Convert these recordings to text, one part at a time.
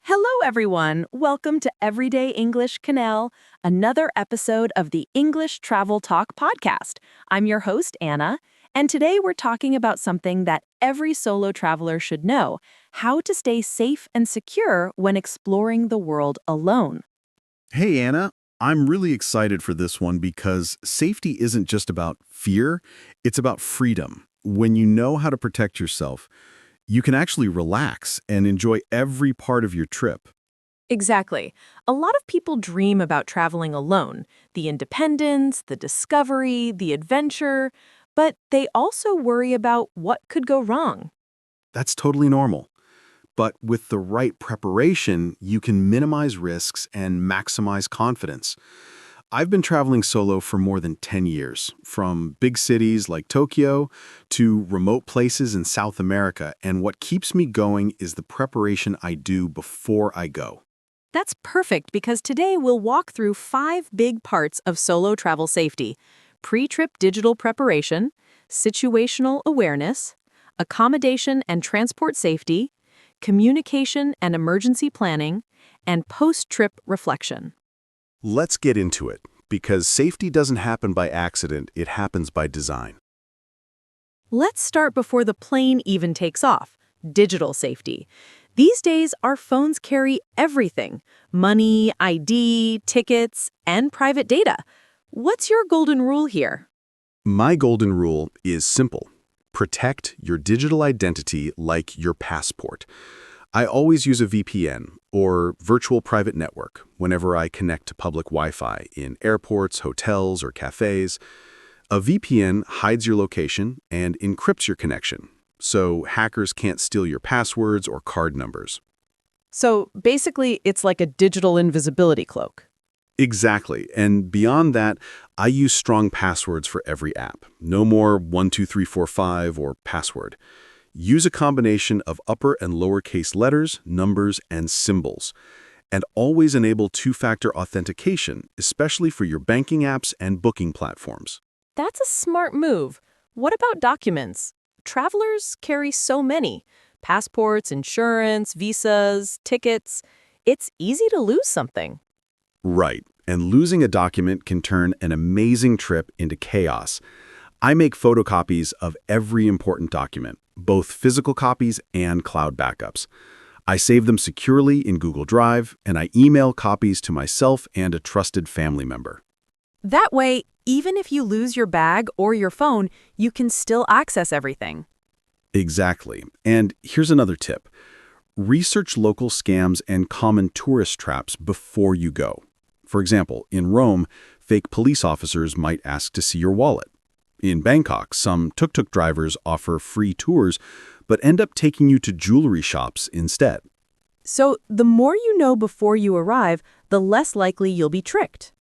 Hello, everyone. Welcome to Everyday English Canal, another episode of the English Travel Talk podcast. I'm your host, Anna, and today we're talking about something that every solo traveler should know: how to stay safe and secure when exploring the world alone. Hey, Anna. I'm really excited for this one because safety isn't just about fear, it's about freedom. When you know how to protect yourself, you can actually relax and enjoy every part of your trip. Exactly. A lot of people dream about traveling alone, the independence, the discovery, the adventure, but they also worry about what could go wrong. That's totally normal. But with the right preparation, you can minimize risks and maximize confidence. I've been traveling solo for more than 10 years, from big cities like Tokyo to remote places in South America, and what keeps me going is the preparation I do before I go. That's perfect because today we'll walk through 5 big parts of solo travel safety: pre-trip digital preparation, situational awareness, accommodation and transport safety, communication and emergency planning, and post-trip reflection. Let's get into it, because safety doesn't happen by accident, it happens by design. Let's start before the plane even takes off: digital safety. These days, our phones carry everything: money, ID, tickets, and private data. What's your golden rule here? My golden rule is simple. Protect your digital identity like your passport. I always use a VPN, or virtual private network, whenever I connect to public Wi-Fi in airports, hotels, or cafes. A VPN hides your location and encrypts your connection, so hackers can't steal your passwords or card numbers. So basically, it's like a digital invisibility cloak. Exactly, and beyond that, I use strong passwords for every app. No more 12345 or password. Use a combination of upper and lowercase letters, numbers, and symbols. And always enable two-factor authentication, especially for your banking apps and booking platforms. That's a smart move. What about documents? Travelers carry so many: passports, insurance, visas, tickets. It's easy to lose something. Right, and losing a document can turn an amazing trip into chaos. I make photocopies of every important document, both physical copies and cloud backups. I save them securely in Google Drive, and I email copies to myself and a trusted family member. That way, even if you lose your bag or your phone, you can still access everything. Exactly. And here's another tip. Research local scams and common tourist traps before you go. For example, in Rome, fake police officers might ask to see your wallet. In Bangkok, some tuk-tuk drivers offer free tours, but end up taking you to jewelry shops instead. So the more you know before you arrive, the less likely you'll be tricked.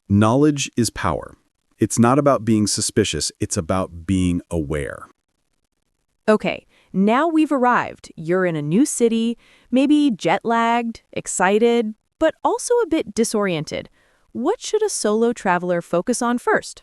Knowledge is power. It's not about being suspicious, it's about being aware. Okay, now we've arrived. You're in a new city, maybe jet-lagged, excited, but also a bit disoriented. What should a solo traveler focus on first?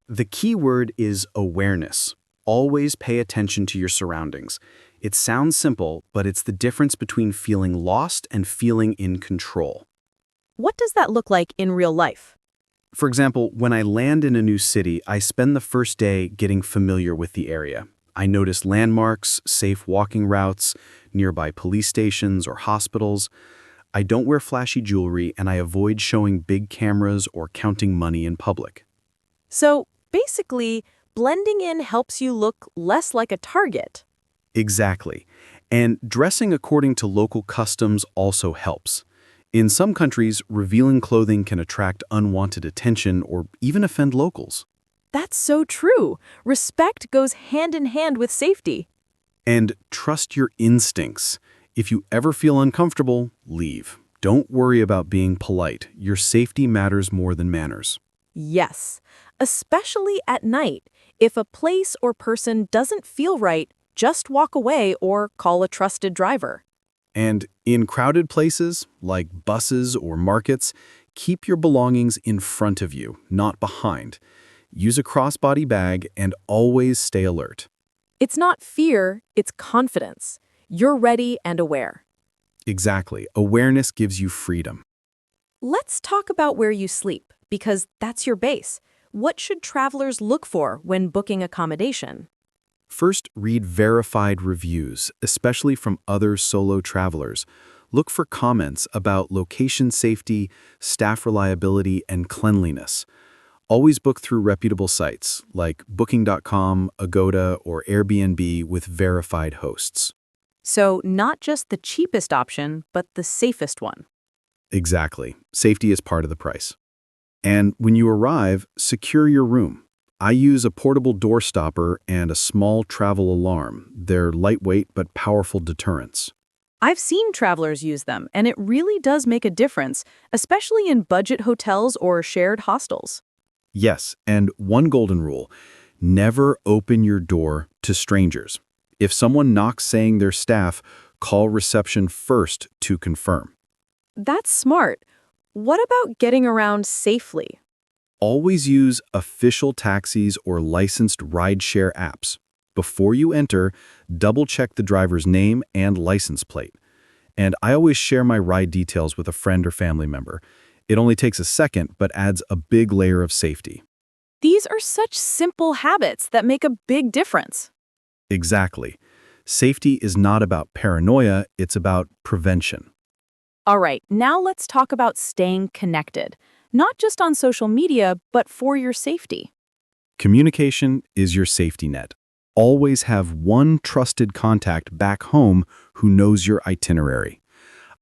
The key word is awareness. Always pay attention to your surroundings. It sounds simple, but it's the difference between feeling lost and feeling in control. What does that look like in real life? For example, when I land in a new city, I spend the first day getting familiar with the area. I notice landmarks, safe walking routes, nearby police stations or hospitals. I don't wear flashy jewelry, and I avoid showing big cameras or counting money in public. So basically, blending in helps you look less like a target. Exactly. And dressing according to local customs also helps. In some countries, revealing clothing can attract unwanted attention or even offend locals. That's so true. Respect goes hand in hand with safety. And trust your instincts. If you ever feel uncomfortable, leave. Don't worry about being polite. Your safety matters more than manners. Yes, especially at night. If a place or person doesn't feel right, just walk away or call a trusted driver. And In crowded places, like buses or markets, keep your belongings in front of you, not behind. Use a crossbody bag and always stay alert. It's not fear, it's confidence. You're ready and aware. Exactly. Awareness gives you freedom. Let's talk about where you sleep, because that's your base. What should travelers look for when booking accommodation? First, read verified reviews, especially from other solo travelers. Look for comments about location safety, staff reliability, and cleanliness. Always book through reputable sites like Booking.com, Agoda, or Airbnb with verified hosts. So, not just the cheapest option, but the safest one. Exactly. Safety is part of the price. And when you arrive, secure your room. I use a portable door stopper and a small travel alarm. They're lightweight but powerful deterrents. I've seen travelers use them, and it really does make a difference, especially in budget hotels or shared hostels. Yes, and one golden rule: never open your door to strangers. If someone knocks saying they're staff, call reception first to confirm. That's smart. What about getting around safely? Always use official taxis or licensed rideshare apps. Before you enter, double-check the driver's name and license plate. And I always share my ride details with a friend or family member. It only takes a second, but adds a big layer of safety. These are such simple habits that make a big difference. Exactly. Safety is not about paranoia, it's about prevention. All right, now let's talk about staying connected, not just on social media, but for your safety. Communication is your safety net. Always have one trusted contact back home who knows your itinerary.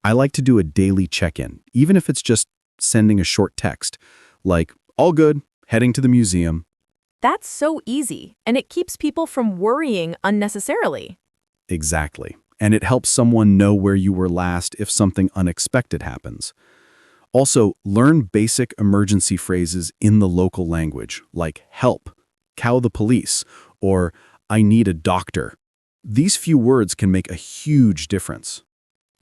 I like to do a daily check-in, even if it's just sending a short text, like, all good, heading to the museum. That's so easy, and it keeps people from worrying unnecessarily. Exactly. And it helps someone know where you were last if something unexpected happens. Also, learn basic emergency phrases in the local language, like help, call the police, or I need a doctor. These few words can make a huge difference.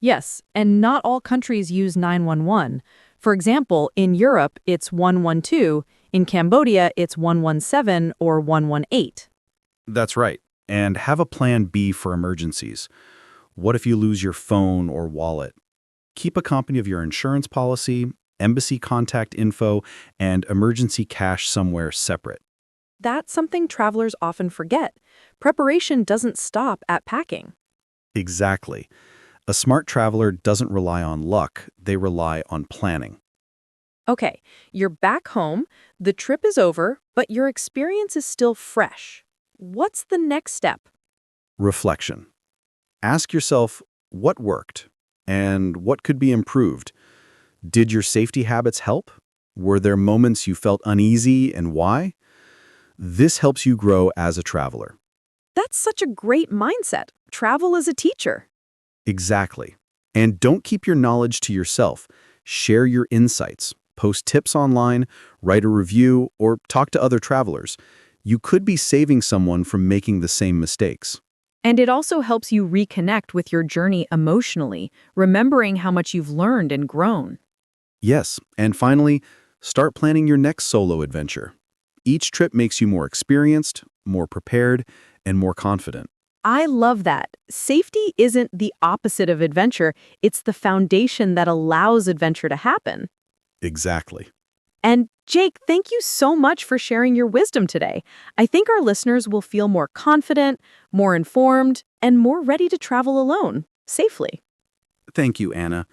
Yes, and not all countries use 911. For example, in Europe, it's 112. In Cambodia, it's 117 or 118. That's right. And have a plan B for emergencies. What if you lose your phone or wallet? Keep a copy of your insurance policy, embassy contact info, and emergency cash somewhere separate. That's something travelers often forget. Preparation doesn't stop at packing. Exactly. A smart traveler doesn't rely on luck, they rely on planning. Okay, you're back home, the trip is over, but your experience is still fresh. What's the next step? Reflection. Ask yourself what worked and what could be improved. Did your safety habits help? Were there moments you felt uneasy and why? This helps you grow as a traveler. That's such a great mindset. Travel as a teacher. Exactly. And don't keep your knowledge to yourself. Share your insights. Post tips online, write a review, or talk to other travelers. You could be saving someone from making the same mistakes. And it also helps you reconnect with your journey emotionally, remembering how much you've learned and grown. Yes, and finally, start planning your next solo adventure. Each trip makes you more experienced, more prepared, and more confident. I love that. Safety isn't the opposite of adventure, it's the foundation that allows adventure to happen. Exactly. And Jake, thank you so much for sharing your wisdom today. I think our listeners will feel more confident, more informed, and more ready to travel alone, safely. Thank you, Anna.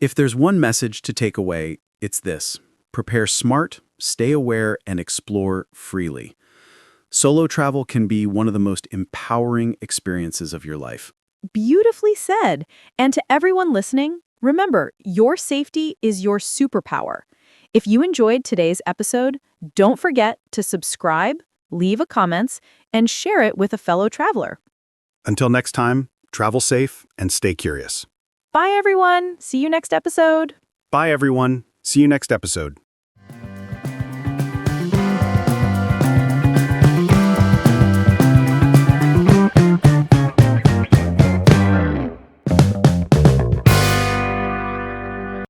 If there's one message to take away, it's this: prepare smart, stay aware, and explore freely. Solo travel can be one of the most empowering experiences of your life. Beautifully said. And to everyone listening, remember, your safety is your superpower. If you enjoyed today's episode, don't forget to subscribe, leave a comment, and share it with a fellow traveler. Until next time, travel safe and stay curious. Bye, everyone. See you next episode. Bye, everyone. See you next episode.